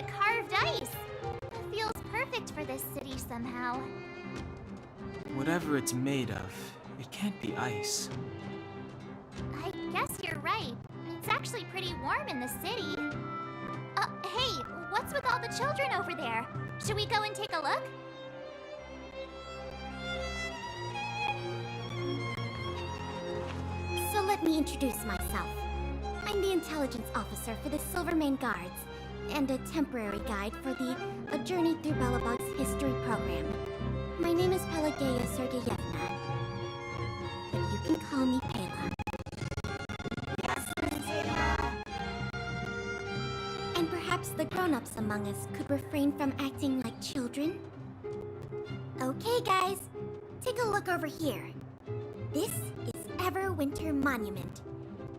but carved ice. It feels perfect for this city somehow. Whatever it's made of, it can't be ice. I guess you're right. It's actually pretty warm in the city. Hey, what's with all the children over there? Should we go and take a look? So let me introduce myself. I'm the intelligence officer for the Silvermane Guards, and a temporary guide for the A Journey Through Belobog's history program. My name is Pelageya Sergeyevna, but you can call me Pela. Yes, Miss Pela. And perhaps the grown-ups among us could refrain from acting like children? Okay, guys, take a look over here. This is Everwinter Monument.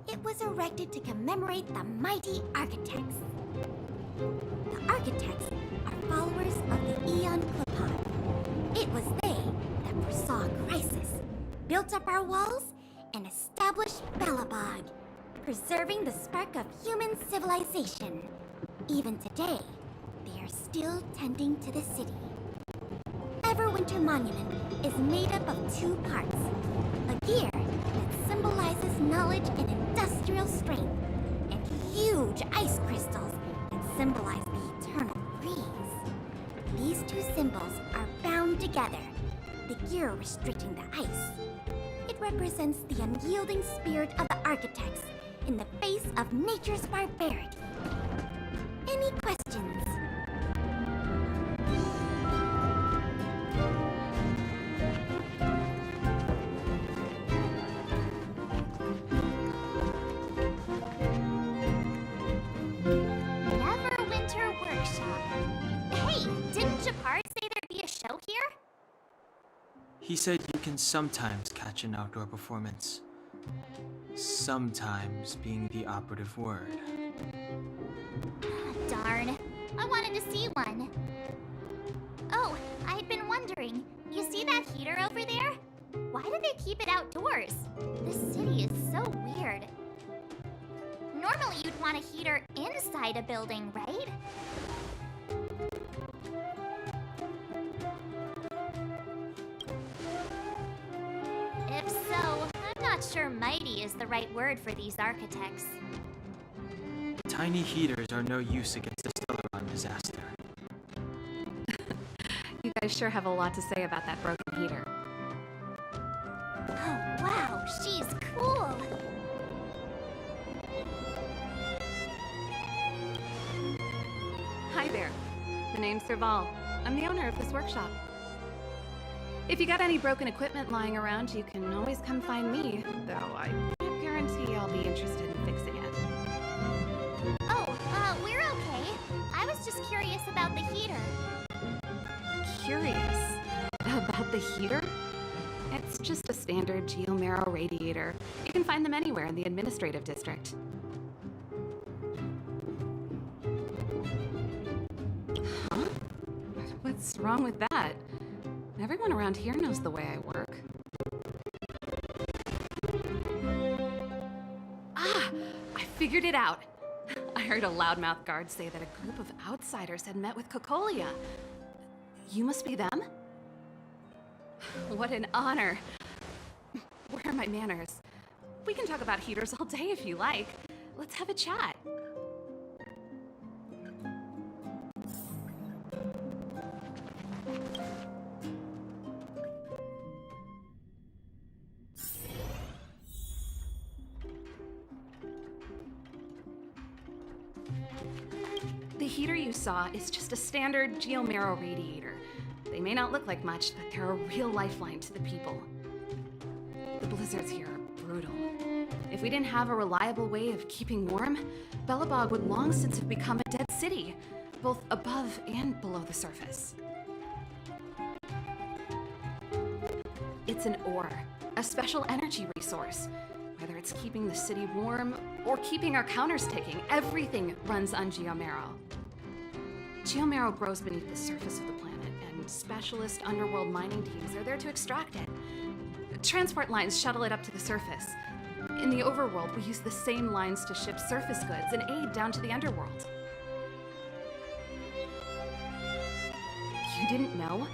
It was erected to commemorate the mighty architects. The architects are followers of the Aeon Klippan. It was they that foresaw a crisis, built up our walls, and established Belobog, preserving the spark of human civilization. Even today, they are still tending to the city. Everwinter Monument is made up of two parts. A gear that symbolizes knowledge and industrial strength, and huge ice crystals that symbolize the eternal breeze. These two symbols are bound together, the gear restricting the ice. It represents the unyielding spirit of the architects in the face of nature's barbarity. Any questions? Neverwinter Workshop. Hey, didn't Japard say there'd be a show here? He said you can sometimes catch an outdoor performance. Sometimes being the operative word. Darn. I wanted to see one. Oh, I'd been wondering. You see that heater over there? Why do they keep it outdoors? This city is so weird. Normally you'd want a heater inside a building, right? If so, I'm not sure mighty is the right word for these architects. Tiny heaters are no use against the Stellaron disaster. You guys sure have a lot to say about that broken heater. Oh, wow, she's cool. Hi there. The name's Serval. I'm the owner of this workshop. If you got any broken equipment lying around, you can always come find me, though I can't guarantee I'll be interested in fixing it. Oh, we're okay. I was just curious about the heater. Curious about the heater? It's just a standard geomarrow radiator. You can find them anywhere in the administrative district. Huh? What's wrong with that? Everyone around here knows the way I work. Ah! I figured it out! I heard a loudmouth guard say that a group of outsiders had met with Cocolia. You must be them? What an honor. Where are my manners? We can talk about heaters all day if you like. Let's have a chat. The heater you saw is just a standard geomarrow radiator. They may not look like much, but they're a real lifeline to the people. The blizzards here are brutal. If we didn't have a reliable way of keeping warm, Belobog would long since have become a dead city, both above and below the surface. It's an ore, a special energy resource. Whether it's keeping the city warm or keeping our counters ticking, everything runs on geomarrow. Geomarrow grows beneath the surface of the planet, and specialist underworld mining teams are there to extract it. Transport lines shuttle it up to the surface. In the overworld, we use the same lines to ship surface goods and aid down to the underworld. didn't know,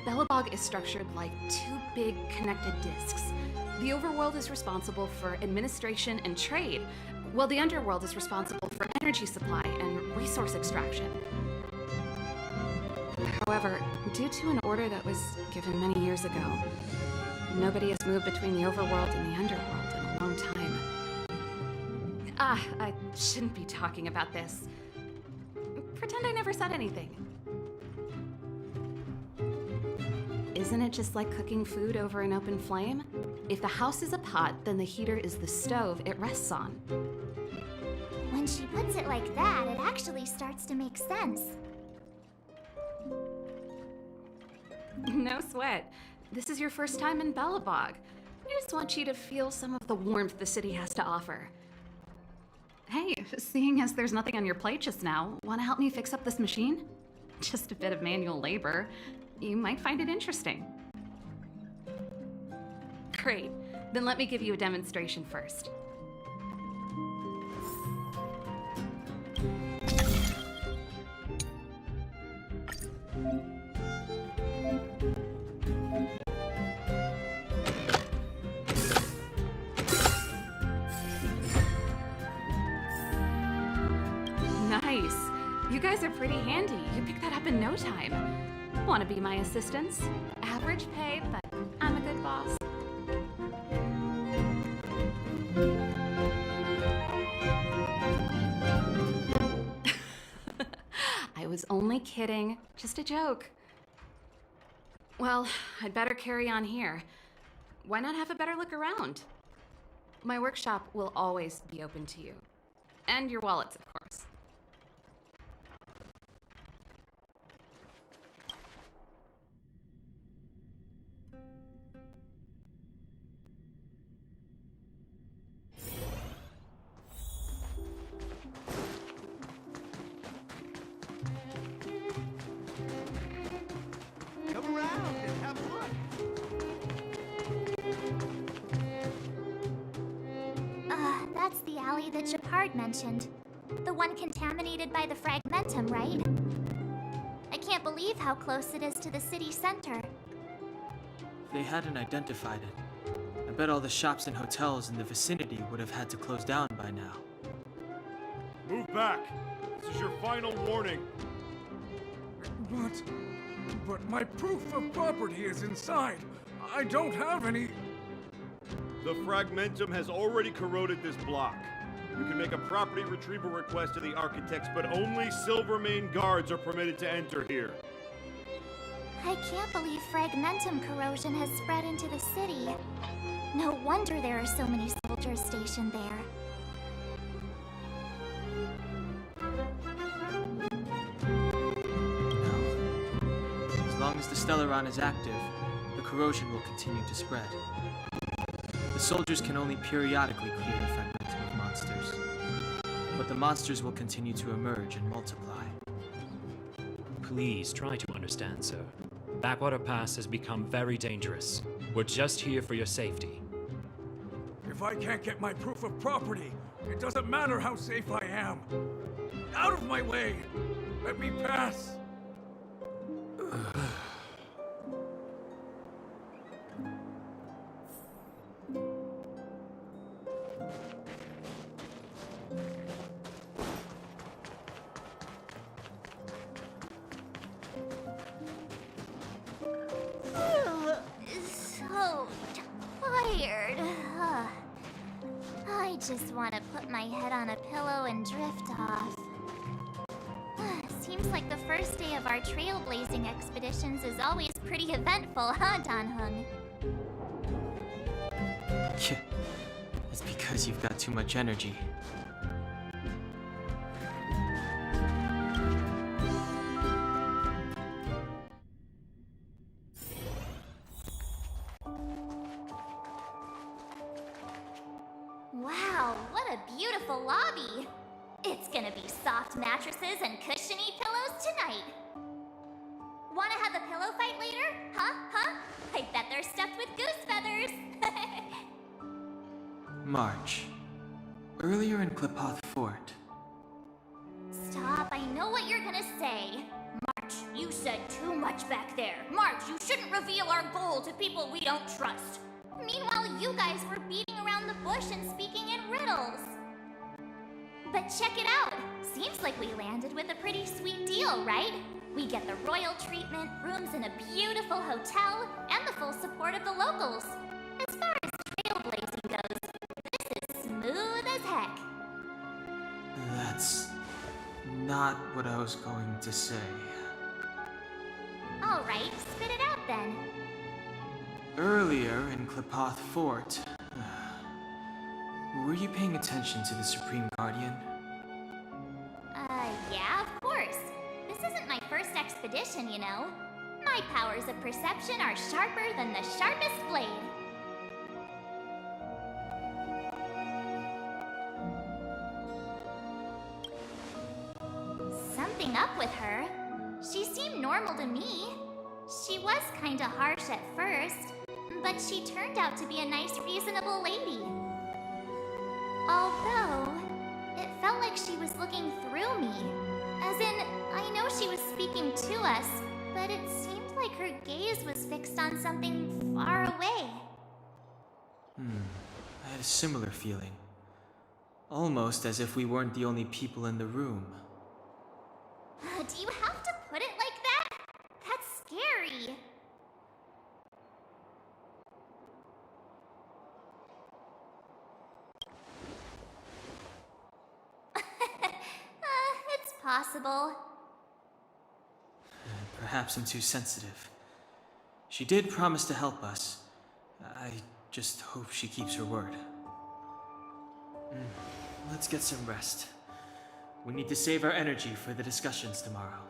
Belobog is structured like two big connected discs. The overworld is responsible for administration and trade, while the underworld is responsible for energy supply and resource extraction. However, due to an order that was given many years ago, nobody has moved between the overworld and the underworld in a long time. I shouldn't be talking about this. Pretend I never said anything. Isn't it just like cooking food over an open flame? If the house is a pot, then the heater is the stove it rests on. When she puts it like that, it actually starts to make sense. No sweat. This is your first time in Belobog. I just want you to feel some of the warmth the city has to offer. Hey, seeing as there's nothing on your plate just now, want to help me fix up this machine? Just a bit of manual labor. You might find it interesting. Great. Then let me give you a demonstration first. Nice. You guys are pretty handy. You picked that up in no time. Want to be my assistants? Average pay, but I'm a good boss. I was only kidding. Just a joke. Well, I'd better carry on here. Why not have a better look around? My workshop will always be open to you. And your wallets, of course. Come around and have fun. That's the alley that Shepard mentioned. The one contaminated by the fragmentum, right? I can't believe how close it is to the city center. If they hadn't identified it, I bet all the shops and hotels in the vicinity would have had to close down by now. Move back. This is your final warning. But my proof of property is inside. I don't have any. The fragmentum has already corroded this block. You can make a property retrieval request to the architects, but only Silvermane guards are permitted to enter here. I can't believe fragmentum corrosion has spread into the city. No wonder there are so many soldiers stationed there. As long as the Stellaron is active, the corrosion will continue to spread. The soldiers can only periodically clear the fragmentum of monsters, but the monsters will continue to emerge and multiply. Please try to understand, sir. Backwater Pass has become very dangerous. We're just here for your safety. If I can't get my proof of property, it doesn't matter how safe I am. Out of my way! Let me pass! So tired. I just want to put my head on a pillow and drift off. Seems like the first day of our trailblazing expeditions is always pretty eventful, huh, Dan-hung? Yeah, it's because you've got too much energy. Wow, what a beautiful lobby! It's gonna be soft mattresses and cushiony pillows tonight. Wanna have a pillow fight later? Huh? I bet they're stuffed with goose feathers. March. Earlier in Klipoth Fort. Stop, I know what you're gonna say. You said too much back there. March, you shouldn't reveal our goal to people we don't trust. Meanwhile, you guys were beating around the bush and speaking in riddles. But check it out. Seems like we landed with a pretty sweet deal, right? We get the royal treatment, rooms in a beautiful hotel, and the full support of the locals. As far as trailblazing goes, this is smooth as heck. That's not what I was going to say. Alright, spit it out then. Earlier in Klipoth Fort, were you paying attention to the Supreme Guardian? Yeah, of course. This isn't my first expedition, you know. My powers of perception are sharper than the sharpest blade. Something up with her. She seemed normal to me. She was kinda harsh at first, but she turned out to be a nice, reasonable lady. Although, it felt like she was looking through me. As in, I know she was speaking to us, but it seemed like her gaze was fixed on something far away. I had a similar feeling. Almost as if we weren't the only people in the room. Do you have to put it like that? That's scary. It's possible. Perhaps I'm too sensitive. She did promise to help us. I just hope she keeps her word. Let's get some rest. We need to save our energy for the discussions tomorrow.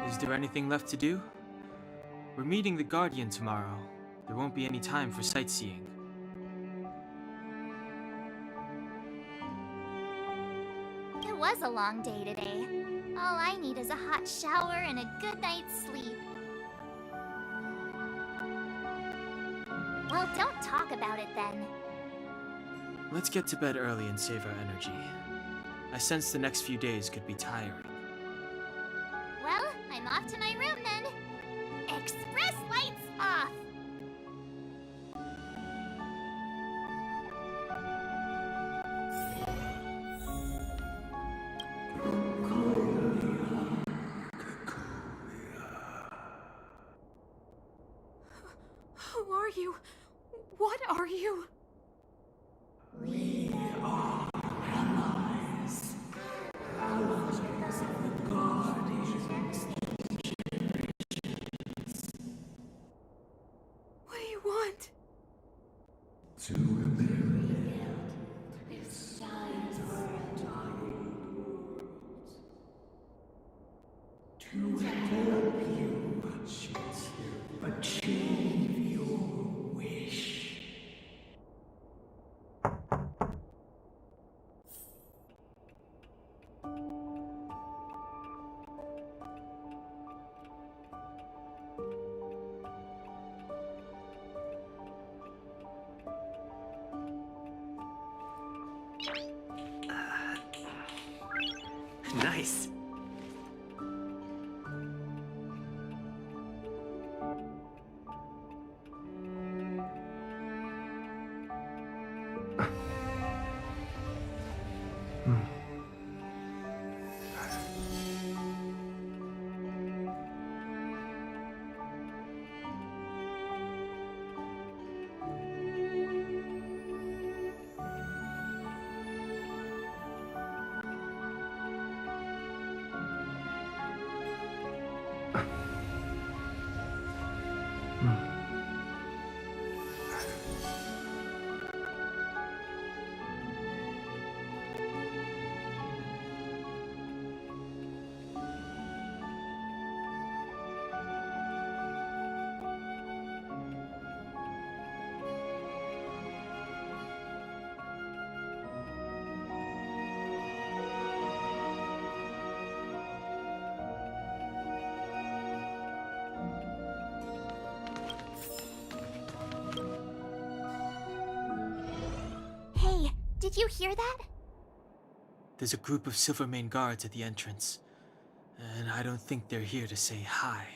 Is there anything left to do? We're meeting the Guardian tomorrow. There won't be any time for sightseeing. It was a long day today. All I need is a hot shower and a good night's sleep. Well, don't talk about it then. Let's get to bed early and save our energy. I sense the next few days could be tiring. Well, I'm off to my room then. Express lights off! Who are you? What are you? We are allies. Allies of the Guardians. What do you want? To eliminate to help you achieve your wish. Nice. Did you hear that? There's a group of Silvermane guards at the entrance, and I don't think they're here to say hi.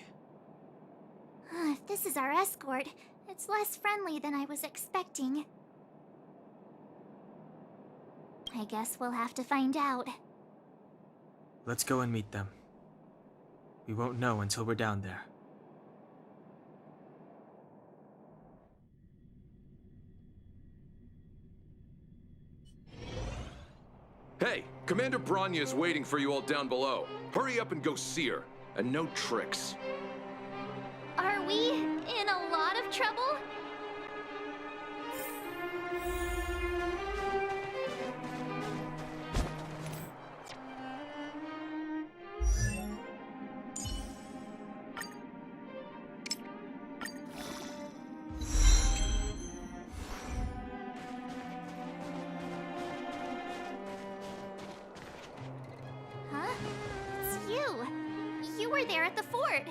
If this is our escort, it's less friendly than I was expecting. I guess we'll have to find out. Let's go and meet them. We won't know until we're down there. Hey, Commander Bronya is waiting for you all down below. Hurry up and go see her. And no tricks. Are we in a lot of trouble? Huh? It's you. You were there at the fort.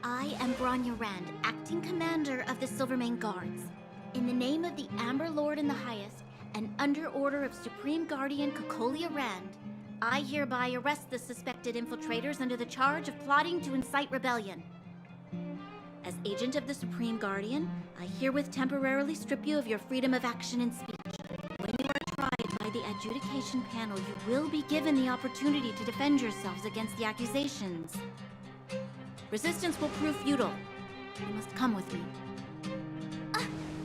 I am Bronya Rand, acting commander of the Silvermane Guards. In the name of the Amber Lord in the Highest, and under order of Supreme Guardian Cocolia Rand, I hereby arrest the suspected infiltrators under the charge of plotting to incite rebellion. As agent of the Supreme Guardian, I herewith temporarily strip you of your freedom of action and speech. When you are tried by the adjudication panel, you will be given the opportunity to defend yourselves against the accusations. Resistance will prove futile. You must come with me.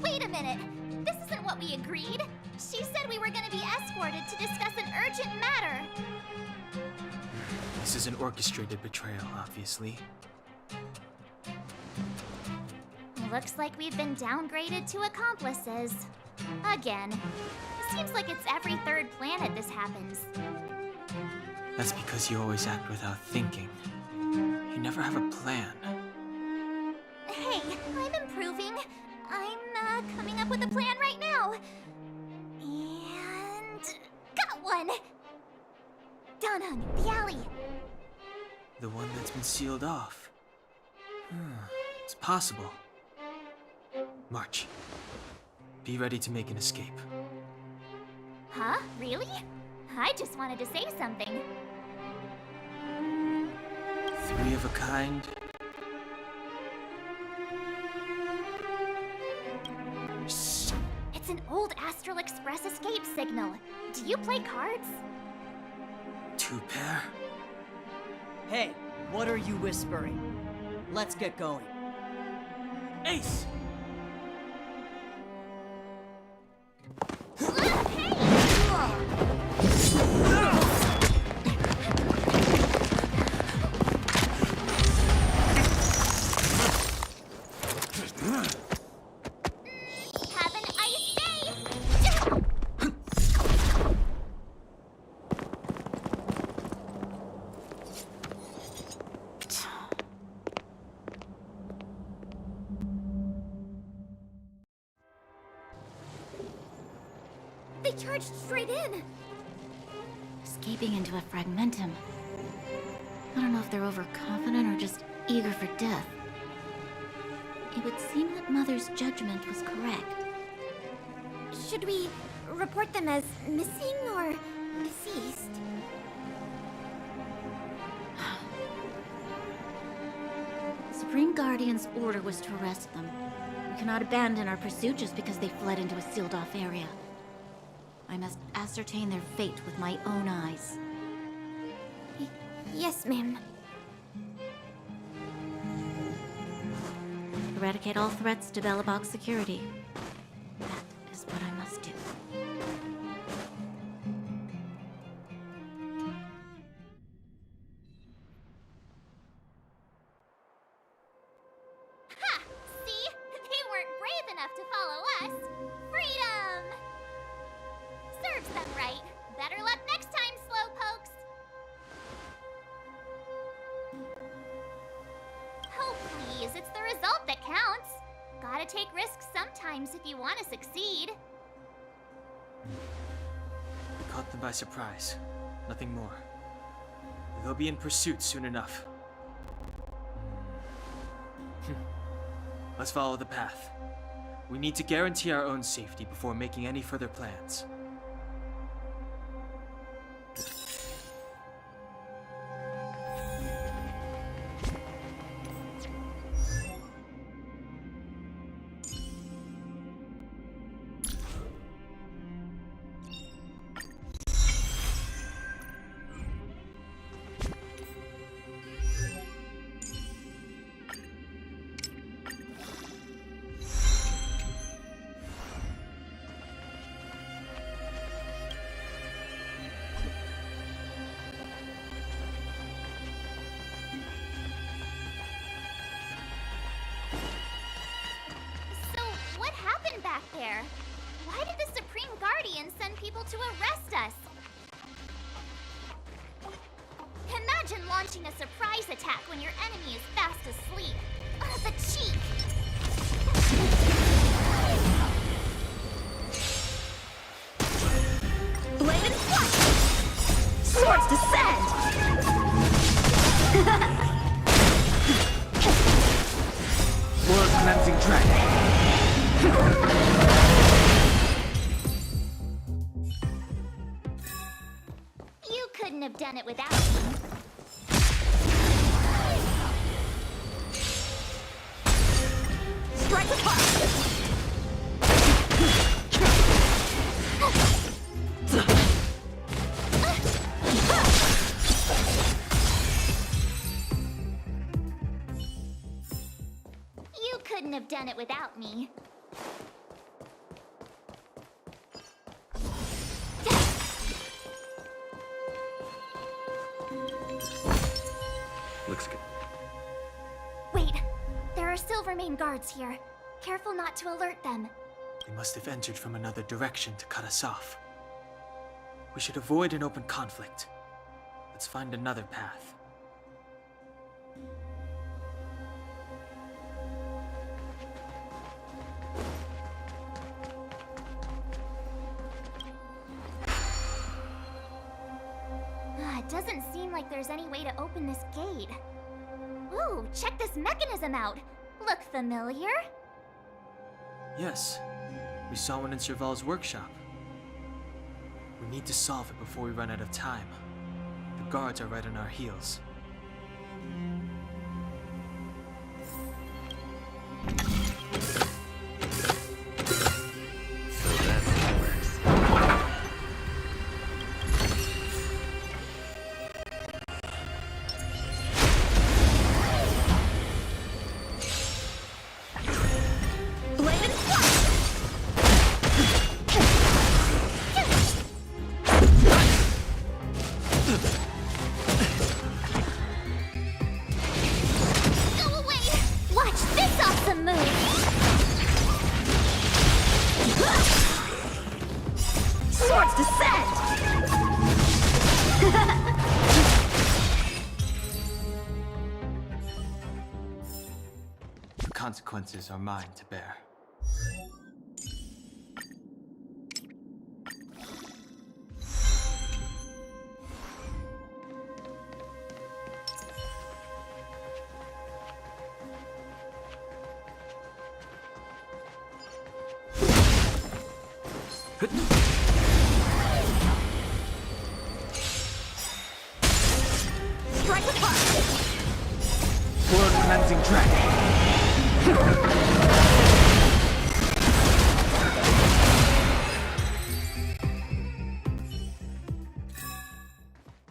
Wait a minute. This isn't what we agreed. She said we were going to be escorted to discuss an urgent matter. This is an orchestrated betrayal, obviously. Looks like we've been downgraded to accomplices. Again. Seems like it's every third planet this happens. That's because you always act without thinking. You never have a plan. Hey, I'm improving. I'm coming up with a plan right now. And got one. Danheng, the alley. The one that's been sealed off. It's possible. March. Be ready to make an escape. Huh? Really? I just wanted to say something. Three of a kind. Shh! It's an old Astral Express escape signal. Do you play cards? Two pair. Hey, what are you whispering? Let's get going. Ace! Have an ice day! They charged straight in! Escaping into a fragmentum. I don't know if they're overconfident or just eager for death. It would seem that Mother's judgment was correct. Should we report them as missing or deceased? The Supreme Guardian's order was to arrest them. We cannot abandon our pursuit just because they fled into a sealed-off area. I must ascertain their fate with my own eyes. Yes, ma'am. Eradicate all threats to Belobog security. That is what I must do. Ha! See? They weren't brave enough to follow us. Freedom! Serves them right. Better luck next time, slowpokes. Oh, please. It's the result that counts. Gotta take risks sometimes if you want to succeed. We caught them by surprise. Nothing more. They'll be in pursuit soon enough. Let's follow the path. We need to guarantee our own safety before making any further plans. So, what happened back there? Why did the Supreme Guardian send people to arrest us? Imagine launching a surprise attack when your enemy is fast asleep. The cheek! Blade and flash! Swords descend! World Cleansing Dragon. You couldn't have done it without me. Strike apart! You couldn't have done it without me. Looks good. Wait, there are Silvermane guards here. Careful not to alert them. They must have entered from another direction to cut us off. We should avoid an open conflict. Let's find another path. It doesn't seem like there's any way to open this gate. Ooh, check this mechanism out. Look familiar? Yes, we saw one in Serval's workshop. We need to solve it before we run out of time. The guards are right on our heels. Blade and flash! Go away! Watch this awesome move! Swords descend! The consequences are mine to bear. Strike apart! World Cleansing Dragon.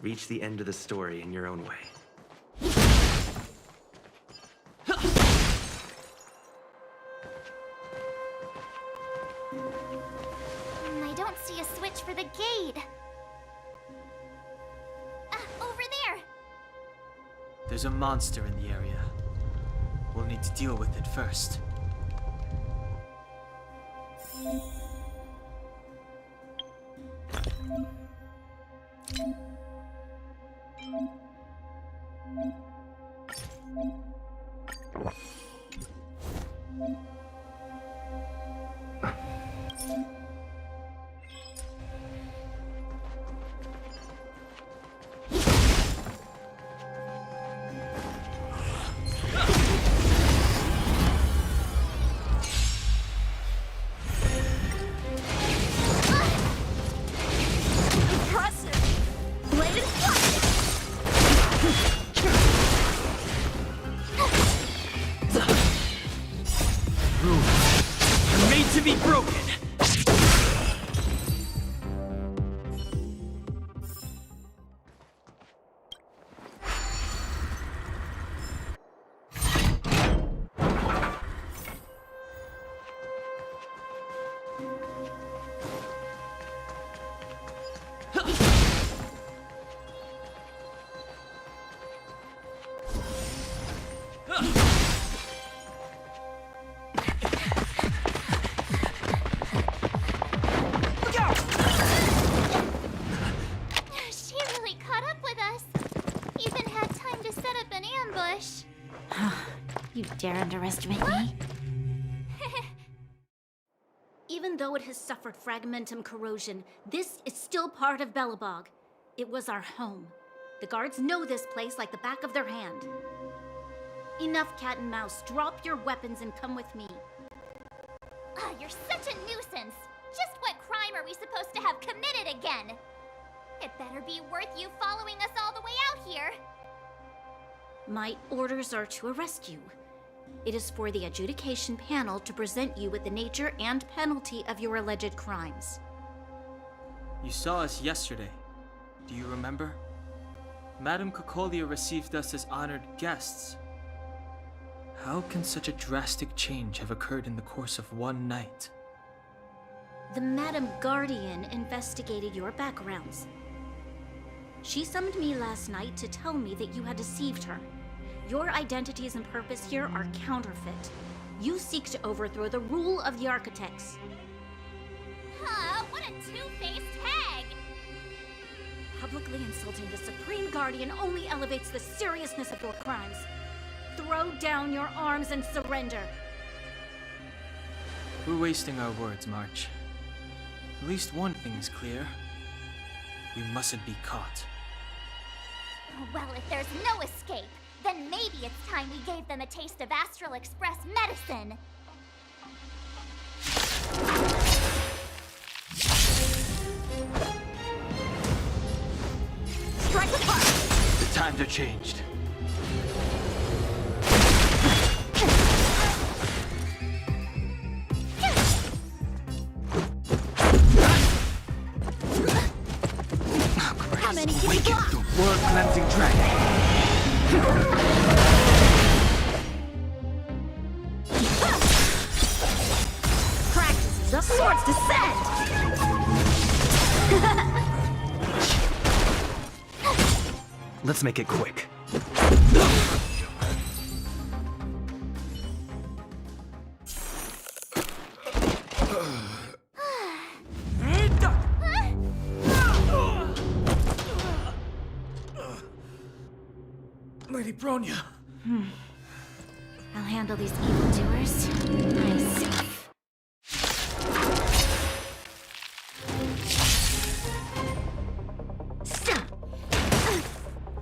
Reach the end of the story in your own way. I don't see a switch for the gate. Over there! There's a monster in the area. We'll need to deal with it first. be broken! She really caught up with us. Even had time to set up an ambush. You dare underestimate me? Even though it has suffered fragmentum corrosion, this is still part of Belobog. It was our home. The guards know this place like the back of their hand. Enough cat and mouse. Drop your weapons and come with me. You're such a nuisance. Just what crime are we supposed to have committed again? It better be worth you following us all the way out here. My orders are to arrest you. It is for the adjudication panel to present you with the nature and penalty of your alleged crimes. You saw us yesterday. Do you remember? Madame Cocolia received us as honored guests. How can such a drastic change have occurred in the course of one night? The Madam Guardian investigated your backgrounds. She summoned me last night to tell me that you had deceived her. Your identities and purpose here are counterfeit. You seek to overthrow the rule of the architects. Huh, what a two-faced hag! Publicly insulting the Supreme Guardian only elevates the seriousness of your crimes. Throw down your arms and surrender. We're wasting our words, March. At least one thing is clear. We mustn't be caught. Well, if there's no escape, then maybe it's time we gave them a taste of Astral Express medicine. Strike apart! The times are changed. How many can you block? The world-cleansing dragon. Practices of swords descent! Let's make it quick. Lady Bronya. I'll handle these evildoers myself. Stop!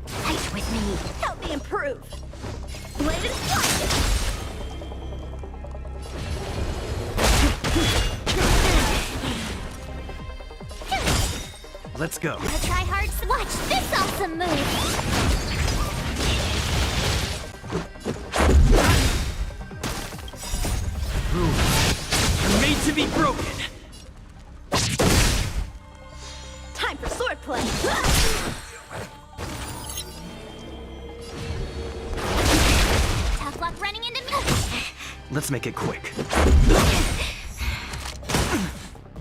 Fight with me. Help me improve. Blade and flash! Let's go. Wanna try hard? Watch this awesome move! Are made to be broken. Time for swordplay! Tough luck running into me! Let's make it quick.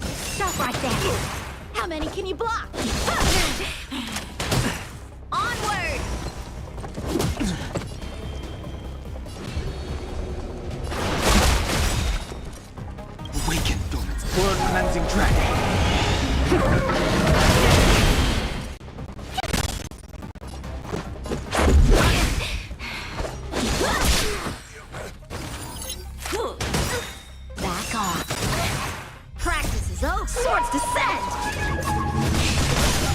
Stop right there! How many can you block? Onward! Awaken, Domin's world-cleansing dragon. Back off. Practice is over. Swords descend!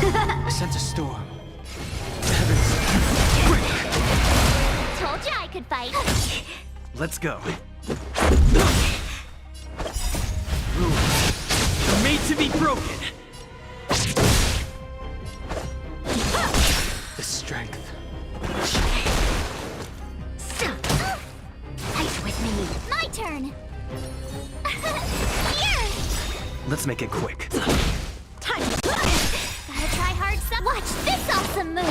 I sense a storm. The heavens. Told you I could fight. Let's go. Rules are made to be broken. The strength. Stop! Fight with me. My turn! Let's make it quick. Time! Gotta try hard some. Watch this awesome move!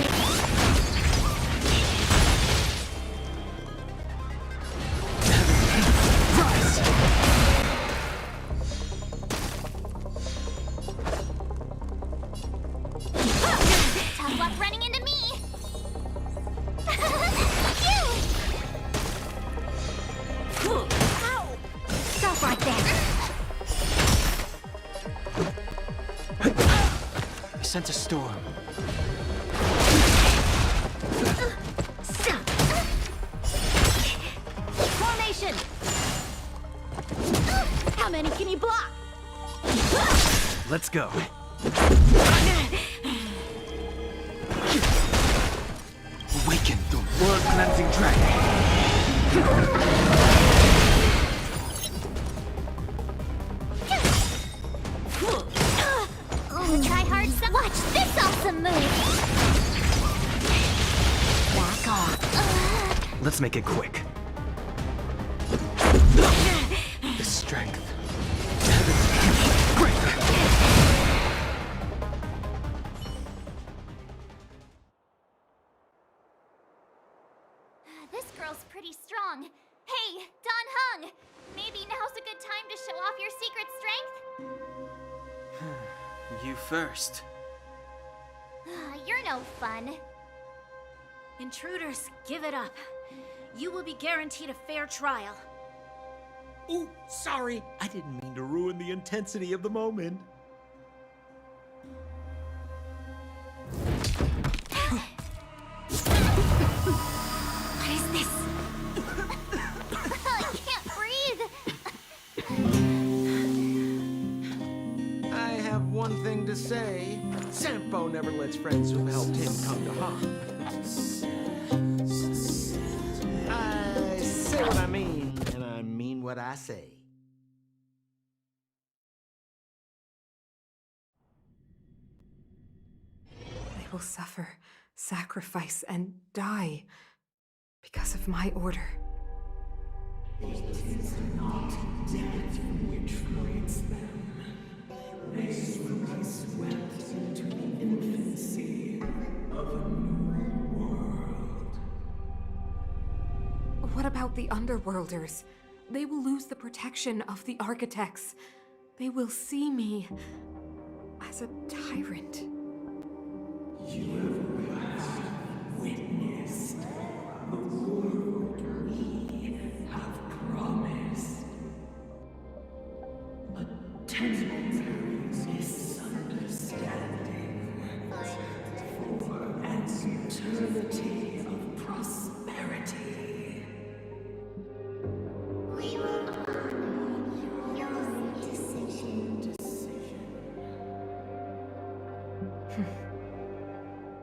Tough luck running into me! Ow! Stop right there! I sense a storm. Stop! Formation! How many can you block? Let's go. Awaken the world-cleansing dragon. Try hard some. Watch this awesome move! Back off. Let's make it quick. The strength. This girl's pretty strong. Hey, Don Hung! Maybe now's a good time to show off your secret strength? You first. You're no fun. Intruders, give it up. You will be guaranteed a fair trial. Ooh, sorry. I didn't mean to ruin the intensity of the moment. What is this? I can't breathe. I have one thing to say. Sampo never lets friends who've helped him come to harm. I say what I mean, and I mean what I say. They will suffer, sacrifice, and die because of my order. What about the Underworlders? They will lose the protection of the Architects. They will see me as a tyrant.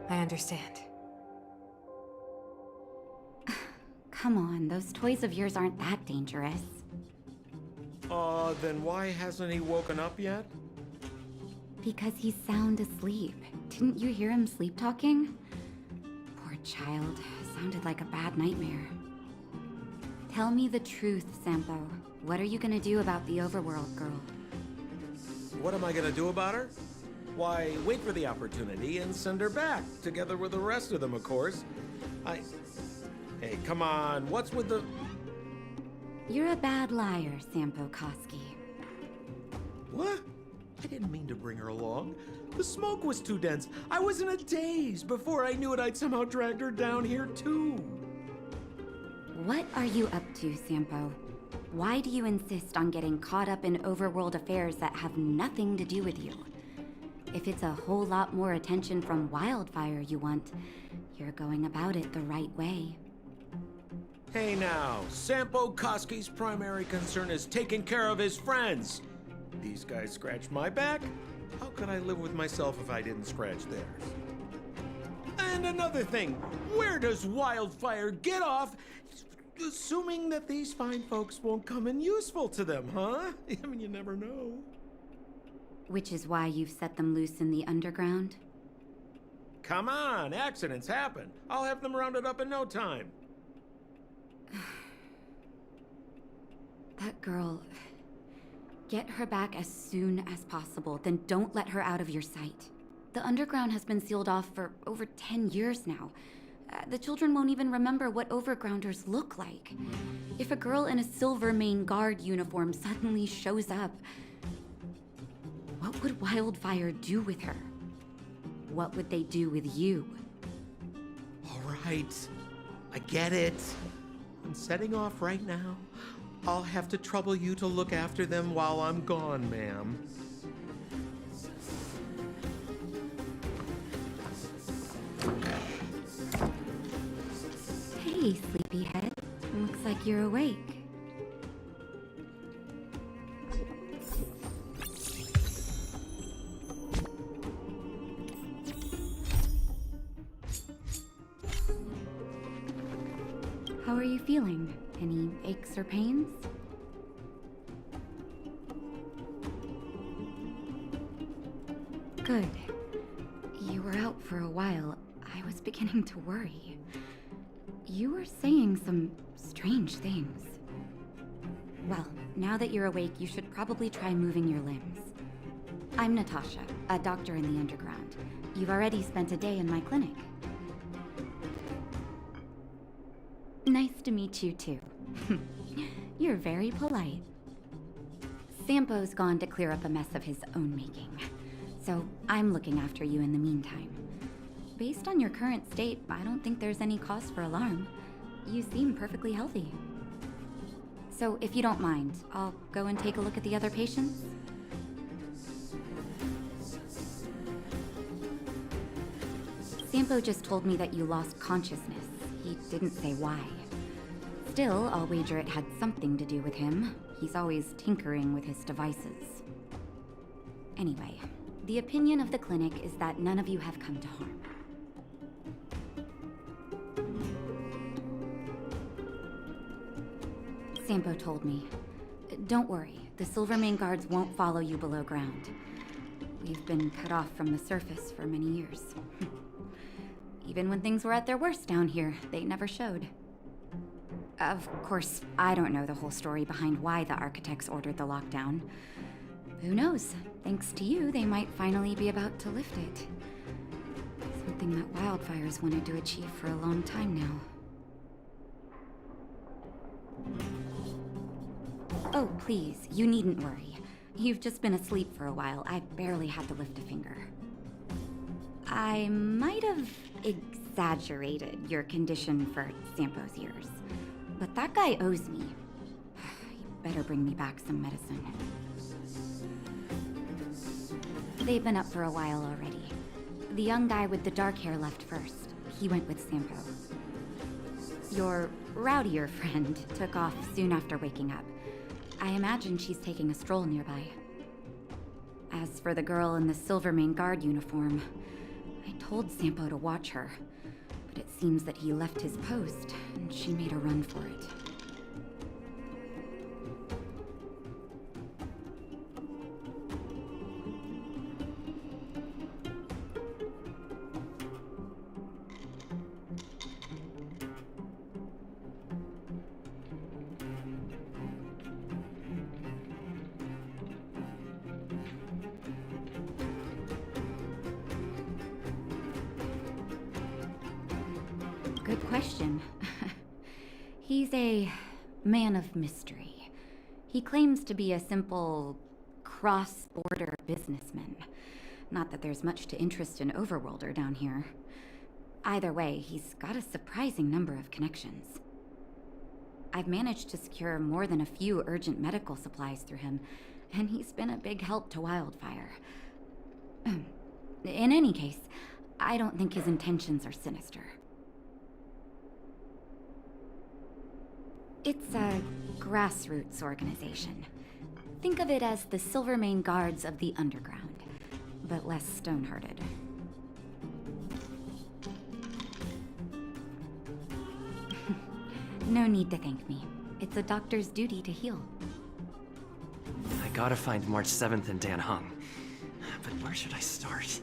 I understand. Come on, those toys of yours aren't that dangerous. Then why hasn't he woken up yet? Because he's sound asleep. Didn't you hear him sleep talking? Poor child. Sounded like a bad nightmare. Tell me the truth, Sampo. What are you gonna do about the Overworld girl? What am I gonna do about her? Why, wait for the opportunity and send her back, together with the rest of them, of course. Hey, come on, what's with the... You're a bad liar, Sampo Koski. What? I didn't mean to bring her along. The smoke was too dense. I was in a daze. Before I knew it, I'd somehow dragged her down here, too. What are you up to, Sampo? Why do you insist on getting caught up in overworld affairs that have nothing to do with you? If it's a whole lot more attention from Wildfire you want, you're going about it the right way. Hey now, Sampo Koski's primary concern is taking care of his friends. These guys scratched my back. How could I live with myself if I didn't scratch theirs? And another thing, where does Wildfire get off assuming that these fine folks won't come in useful to them, huh? I mean, you never know. Which is why you've set them loose in the underground? Come on, accidents happen. I'll have them rounded up in no time. That girl... Get her back as soon as possible, then don't let her out of your sight. The underground has been sealed off for over 10 years now. The children won't even remember what overgrounders look like. If a girl in a Silvermane Guard uniform suddenly shows up, what would Wildfire do with her? What would they do with you? All right, I get it. I'm setting off right now. I'll have to trouble you to look after them while I'm gone, ma'am. Hey, sleepyhead. Looks like you're awake. How are you feeling? Any aches or pains? Good. You were out for a while. I was beginning to worry. You were saying some strange things. Well, now that you're awake, you should probably try moving your limbs. I'm Natasha, a doctor in the underground. You've already spent a day in my clinic. Nice to meet you, too. You're very polite. Sampo's gone to clear up a mess of his own making, so I'm looking after you in the meantime. Based on your current state, I don't think there's any cause for alarm. You seem perfectly healthy. So if you don't mind, I'll go and take a look at the other patients. Sampo just told me that you lost consciousness. He didn't say why. Still, I'll wager it had something to do with him. He's always tinkering with his devices. Anyway, the opinion of the clinic is that none of you have come to harm. Sampo told me. Don't worry, the Silvermane Guards won't follow you below ground. We've been cut off from the surface for many years. Even when things were at their worst down here, they never showed. Of course, I don't know the whole story behind why the architects ordered the lockdown. Who knows? Thanks to you, they might finally be about to lift it. Something that Wildfire's wanted to achieve for a long time now. Oh, please, you needn't worry. You've just been asleep for a while. I barely had to lift a finger. I might have exaggerated your condition for Sampo's ears, but that guy owes me. You better bring me back some medicine. They've been up for a while already. The young guy with the dark hair left first. He went with Sampo. Your rowdier friend took off soon after waking up. I imagine she's taking a stroll nearby. As for the girl in the Silvermane Guard uniform, I told Sampo to watch her, but it seems that he left his post, and she made a run for it. Good question. He's a man of mystery. He claims to be a simple cross-border businessman. Not that there's much to interest an overworlder down here. Either way, he's got a surprising number of connections. I've managed to secure more than a few urgent medical supplies through him, and he's been a big help to Wildfire. In any case, I don't think his intentions are sinister. It's a grassroots organization. Think of it as the Silvermane Guards of the Underground, but less stone-hearted. No need to thank me. It's a doctor's duty to heal. I gotta find March 7th in Dan Hung. But where should I start?